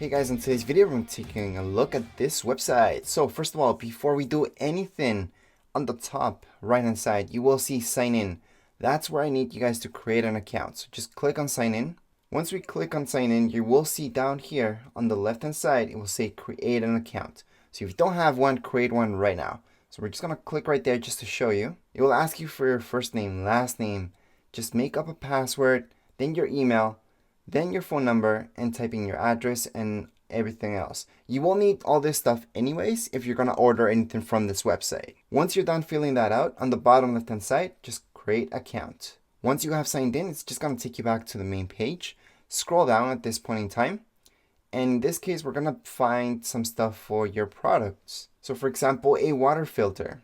Hey guys, in today's video we're taking a look at this website. So first of all, before we do anything, on the top right hand side you will see sign in. That's where I need you guys to create an account. So just click on sign in. Once we click on sign in, you will see down here on the left hand side it will say create an account. So if you don't have one, create one right now. So we're just gonna click right there just to show you. It will ask you for your first name, last name. Just make up a password, then your email, then your phone number, and type in your address and everything else. You will need all this stuff anyways if you're gonna order anything from this website. Once you're done filling that out, on the bottom left hand side, just create account. Once you have signed in, it's just gonna take you back to the main page. Scroll down at this point in time, and in this case we're gonna find some stuff for your products. So for example, a water filter.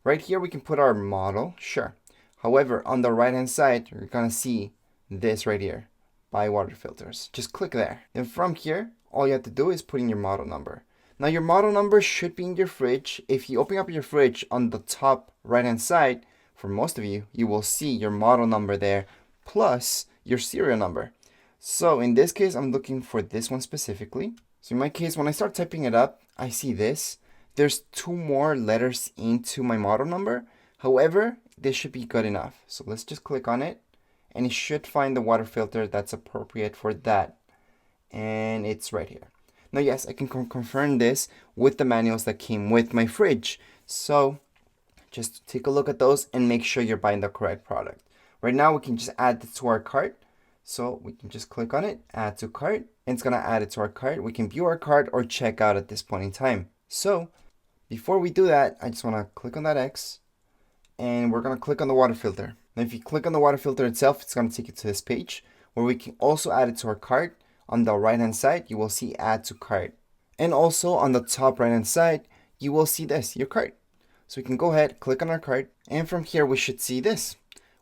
Right here we can put our model, sure. However, on the right hand side you're gonna see this right here, buy water filters. Just click there. Then from here, all you have to do is put in your model number. Now your model number should be in your fridge. If you open up your fridge on the top right hand side, for most of you, you will see your model number there plus your serial number. So in this case, I'm looking for this one specifically. So in my case, when I start typing it up, I see this. There's 2 more letters into my model number. However, this should be good enough. So let's just click on it, and it should find the water filter that's appropriate for that. And it's right here. Now yes, I can confirm this with the manuals that came with my fridge. So just take a look at those and make sure you're buying the correct product. Right now we can just add it to our cart. So we can just click on it, add to cart, and it's gonna add it to our cart. We can view our cart or check out at this point in time. So before we do that, I just wanna click on that X, and we're gonna click on the water filter. Now if you click on the water filter itself, it's gonna take you to this page where we can also add it to our cart. On the right hand side, you will see add to cart. And also on the top right hand side, you will see this, your cart. So we can go ahead, click on our cart, and from here we should see this,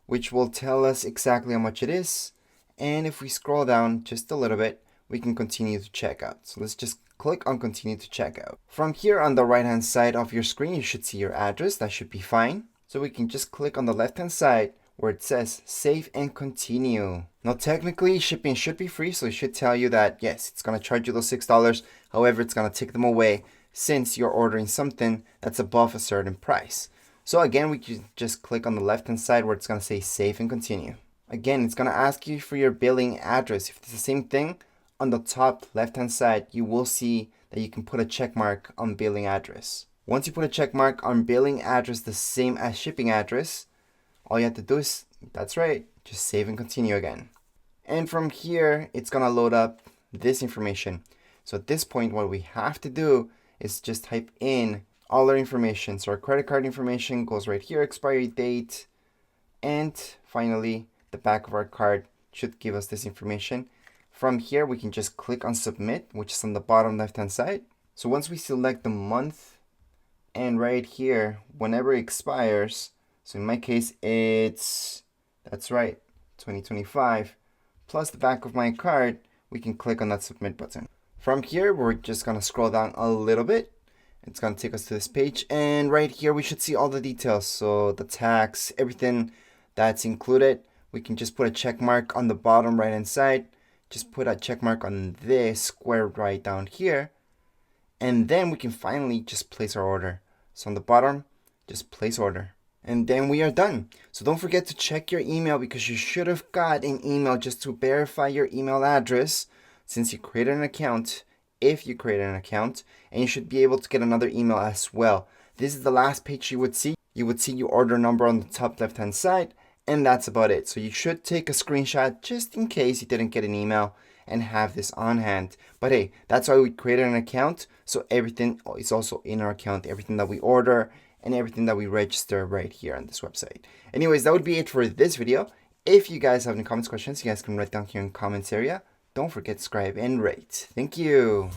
which will tell us exactly how much it is. And if we scroll down just a little bit, we can continue to check out. So let's just click on continue to check out. From here on the right hand side of your screen, you should see your address. That should be fine. So we can just click on the left hand side where it says save and continue. Now technically shipping should be free, so it should tell you that yes, it's gonna charge you those $6. However, it's gonna take them away since you're ordering something that's above a certain price. So again, we can just click on the left hand side where it's gonna say save and continue. Again, it's gonna ask you for your billing address. If it's the same thing, on the top left hand side you will see that you can put a check mark on billing address. Once you put a check mark on billing address the same as shipping address, all you have to do is, that's right, just save and continue again. And from here, it's gonna load up this information. So at this point, what we have to do is just type in all our information. So our credit card information goes right here, expiry date, and finally, the back of our card should give us this information. From here, we can just click on submit, which is on the bottom left-hand side. So once we select the month, and right here, whenever it expires, so in my case, that's right, 2025, plus the back of my card, we can click on that submit button. From here, we're just gonna scroll down a little bit. It's gonna take us to this page, and right here, we should see all the details. So the tax, everything that's included. We can just put a check mark on the bottom right hand side. Just put a check mark on this square right down here. And then we can finally just place our order. So on the bottom, just place order. And then we are done. So don't forget to check your email because you should have got an email just to verify your email address since you created an account, if you created an account, and you should be able to get another email as well. This is the last page you would see. You would see your order number on the top left hand side, and that's about it. So you should take a screenshot just in case you didn't get an email and have this on hand. But hey, that's why we created an account. So everything is also in our account, everything that we order and everything that we register right here on this website. Anyways, that would be it for this video. If you guys have any comments, questions, you guys can write down here in the comments area. Don't forget to subscribe and rate. Thank you.